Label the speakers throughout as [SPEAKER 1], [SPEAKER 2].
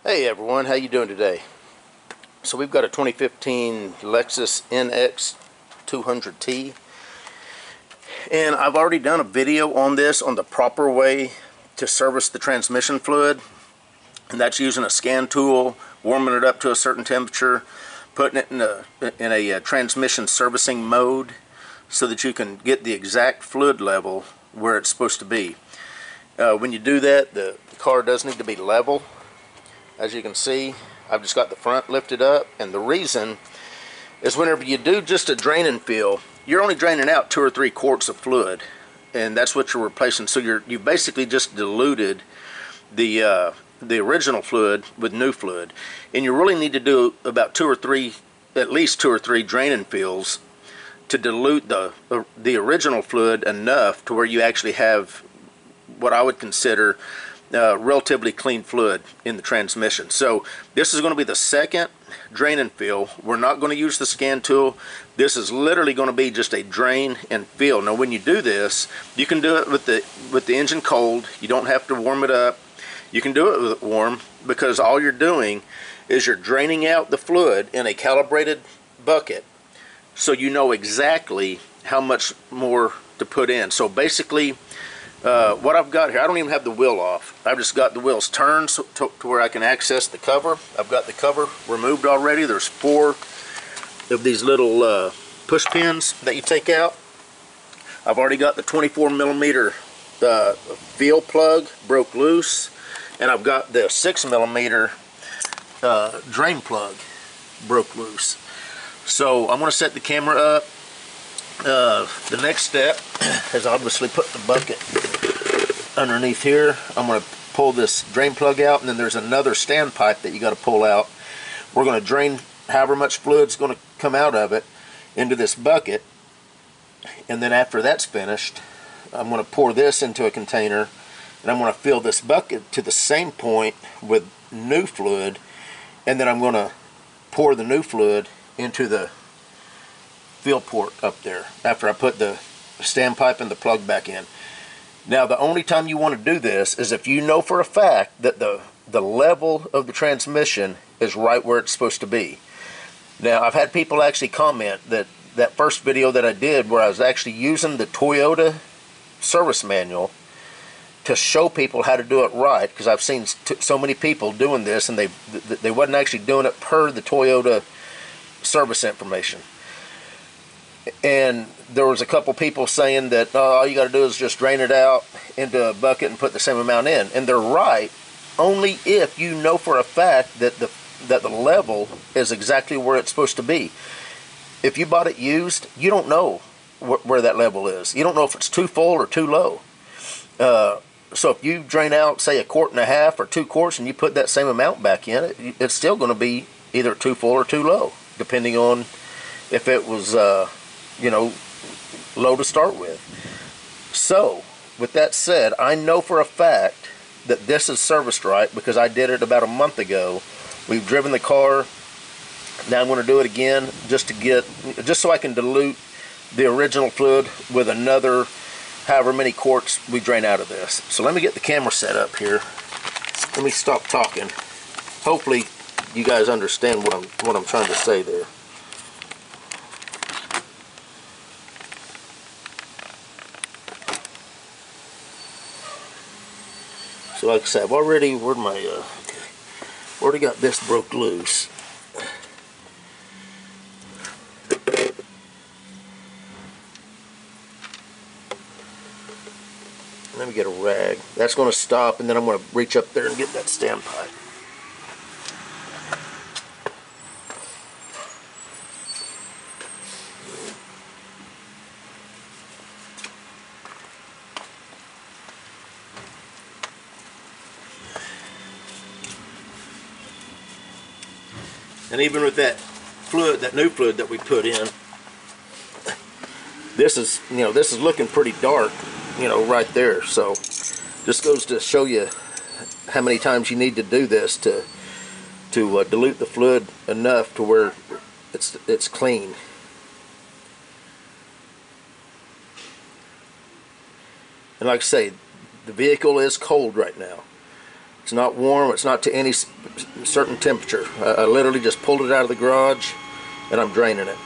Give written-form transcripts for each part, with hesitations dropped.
[SPEAKER 1] Hey everyone, how you doing today? So we've got a 2015 Lexus NX200t, and I've already done a video on this, on the proper way to service the transmission fluid, and that's using a scan tool, warming it up to a certain temperature, putting it in a transmission servicing mode so that you can get the exact fluid level where it's supposed to be. When you do that, the car does need to be level. As you can see, I've just got the front lifted up, and the reason is whenever you do just a drain and fill, you're only draining out 2 or 3 quarts of fluid, and that's what you're replacing. So you basically just diluted the original fluid with new fluid, and you really need to do about at least 2 or 3 drain and fills to dilute the original fluid enough to where you actually have what I would consider relatively clean fluid in the transmission. So this is going to be the second drain and fill. We're not going to use the scan tool. This is literally going to be just a drain and fill. Now when you do this, you can do it with the engine cold. You don't have to warm it up. You can do it with it warm, because all you're doing is you're draining out the fluid in a calibrated bucket, so you know exactly how much more to put in. So basically, what I've got here, I don't even have the wheel off. I've just got the wheels turned to where I can access the cover. I've got the cover removed already. There's 4 of these little push pins that you take out. I've already got the 24mm fuel plug broke loose, and I've got the 6mm drain plug broke loose. So I'm going to set the camera up. The next step is obviously put the bucket underneath here. I'm going to pull this drain plug out, and then there's another standpipe that you got to pull out. We're going to drain however much fluid's going to come out of it into this bucket, and then after that's finished, I'm going to pour this into a container, and I'm going to fill this bucket to the same point with new fluid, and then I'm going to pour the new fluid into the fill port up there after I put the standpipe and the plug back in. Now the only time you want to do this is if you know for a fact that the level of the transmission is right where it's supposed to be. Now I've had people actually comment that that first video that I did, where I was actually using the Toyota service manual to show people how to do it right, because I've seen so many people doing this and they wasn't actually doing it per the Toyota service information. And there was a couple people saying that all you got to do is just drain it out into a bucket and put the same amount in, and they're right, only if you know for a fact that the level is exactly where it's supposed to be. If you bought it used, you don't know where that level is. You don't know if it's too full or too low. So if you drain out, say, 1.5 quarts or 2 quarts, and you put that same amount back in, it's still going to be either too full or too low, depending on if it was low to start with. So with that said, I know for a fact that this is serviced right because I did it about a month ago. We've driven the car. Now I'm going to do it again just so I can dilute the original fluid with another however many quarts we drain out of this. So let me get the camera set up here. Let me stop talking. Hopefully you guys understand what I'm trying to say there. So like I said, I've already, already got this broke loose. Let me get a rag. That's going to stop, and then I'm going to reach up there and get that standpipe. And even with that fluid, that new fluid that we put in, this is looking pretty dark, right there. So just goes to show you how many times you need to do this to dilute the fluid enough to where it's clean. And like I say, the vehicle is cold right now. It's not warm, it's not to any certain temperature. I literally just pulled it out of the garage and I'm draining it.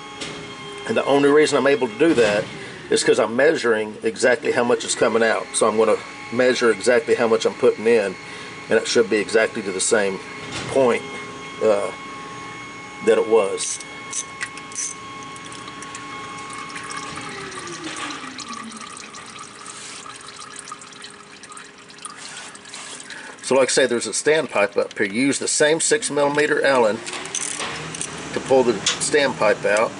[SPEAKER 1] And the only reason I'm able to do that is because I'm measuring exactly how much is coming out. So I'm going to measure exactly how much I'm putting in, and it should be exactly to the same point that it was. So like I say, there's a standpipe up here. You use the same 6mm Allen to pull the standpipe out.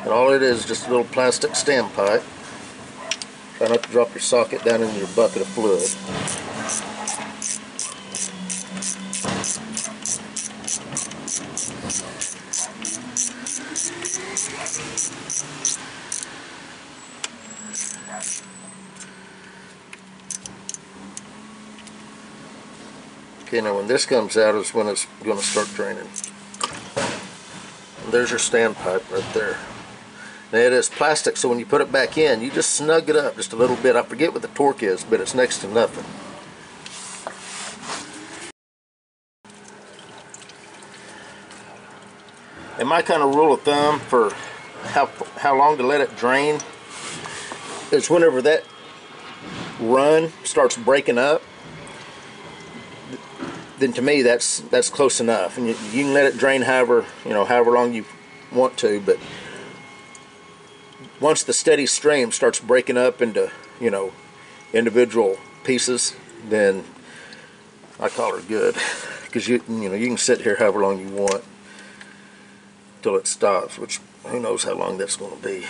[SPEAKER 1] And all it is just a little plastic standpipe. Try not to drop your socket down into your bucket of fluid. Okay, now when this comes out is when it's going to start draining. And there's your standpipe right there. Now it is plastic, so when you put it back in, you just snug it up just a little bit. I forget what the torque is, but it's next to nothing. And my kind of rule of thumb for how long to let it drain is whenever that run starts breaking up, then to me that's close enough. And you can let it drain however long you want to, but once the steady stream starts breaking up into individual pieces, then I call her good, because you can sit here however long you want till it stops, which who knows how long that's going to be.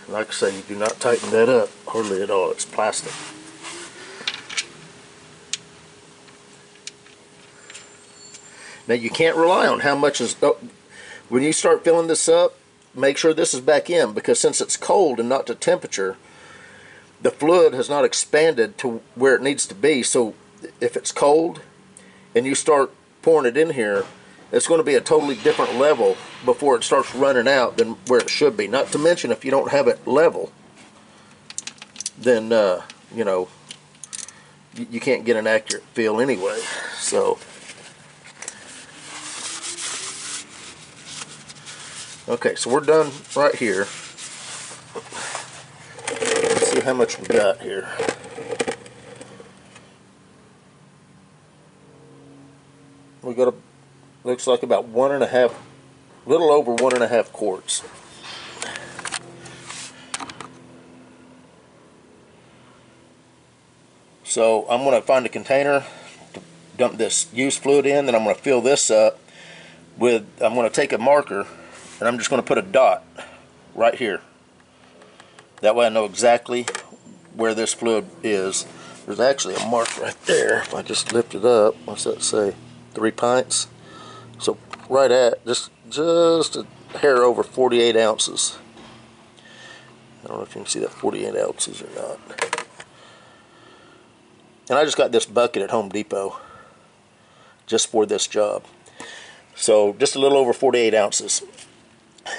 [SPEAKER 1] Like I say, you do not tighten that up hardly at all. It's plastic. Now you can't rely on how much is. When you start filling this up, make sure this is back in, because since it's cold and not to temperature, the fluid has not expanded to where it needs to be. So if it's cold and you start pouring it in here, it's going to be a totally different level before it starts running out than where it should be. Not to mention, if you don't have it level, then you can't get an accurate feel anyway. So okay, so we're done right here. Let's see how much we got here. We got looks like about 1.5, little over 1.5 quarts. So I'm going to find a container to dump this used fluid in, then I'm going to fill this up with, I'm going to take a marker and I'm just going to put a dot right here. That way I know exactly where this fluid is. There's actually a mark right there. If I just lift it up, what's that say? 3 pints. So right at just a hair over 48 ounces. I don't know if you can see that 48 ounces or not. And I just got this bucket at Home Depot just for this job. So just a little over 48 ounces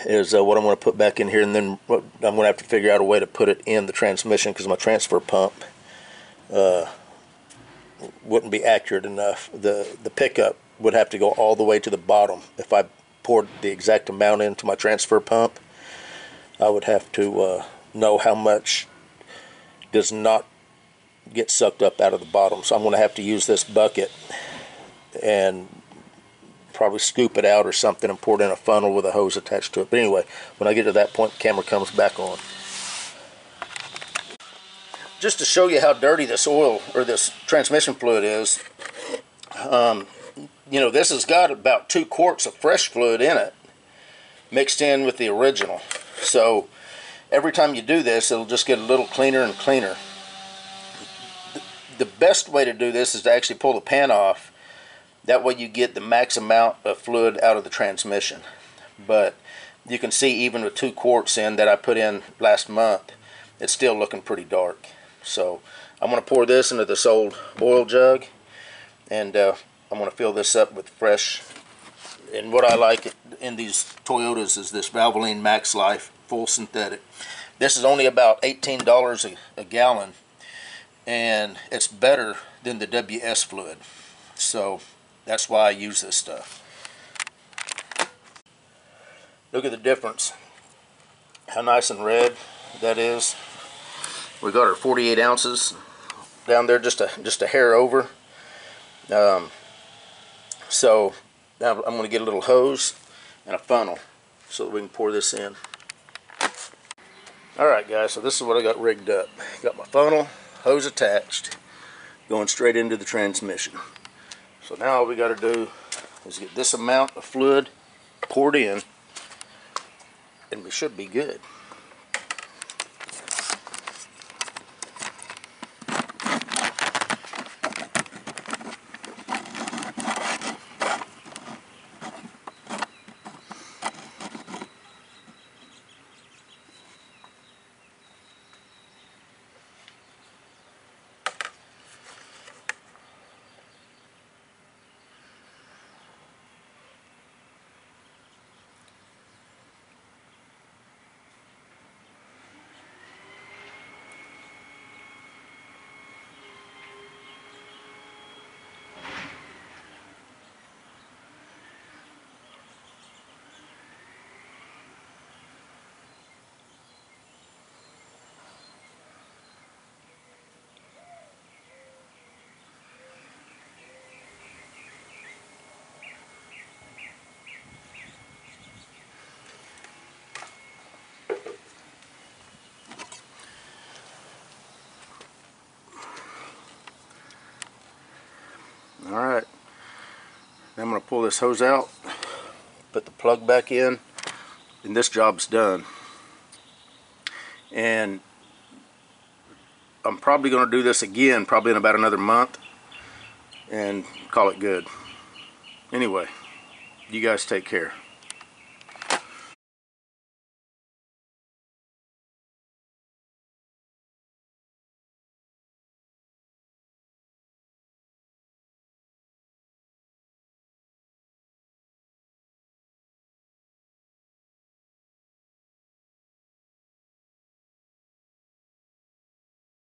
[SPEAKER 1] is what I'm going to put back in here, and then I'm going to have to figure out a way to put it in the transmission, because my transfer pump wouldn't be accurate enough. The pickup would have to go all the way to the bottom. If I poured the exact amount into my transfer pump, I would have to know how much does not get sucked up out of the bottom. So I'm going to have to use this bucket and probably scoop it out or something and pour it in a funnel with a hose attached to it. But anyway, when I get to that point, the camera comes back on. Just to show you how dirty this oil or this transmission fluid is, this has got about 2 quarts of fresh fluid in it, mixed in with the original. So every time you do this, it'll just get a little cleaner and cleaner. The best way to do this is to actually pull the pan off. That way you get the max amount of fluid out of the transmission. But you can see even with 2 quarts in that I put in last month, it's still looking pretty dark. So I'm going to pour this into this old oil jug, and I'm going to fill this up with fresh. And what I like in these Toyotas is this Valvoline MaxLife full synthetic. This is only about $18 a gallon, and it's better than the WS fluid. So that's why I use this stuff. Look at the difference. How nice and red that is. We got our 48 ounces down there, just a hair over. So now I'm going to get a little hose and a funnel so that we can pour this in. Alright guys, so this is what I got rigged up. Got my funnel, hose attached, going straight into the transmission. So now all we got to do is get this amount of fluid poured in, and we should be good. Alright, now I'm going to pull this hose out, put the plug back in, and this job's done. And I'm probably going to do this again probably in about another month and call it good. Anyway, you guys take care.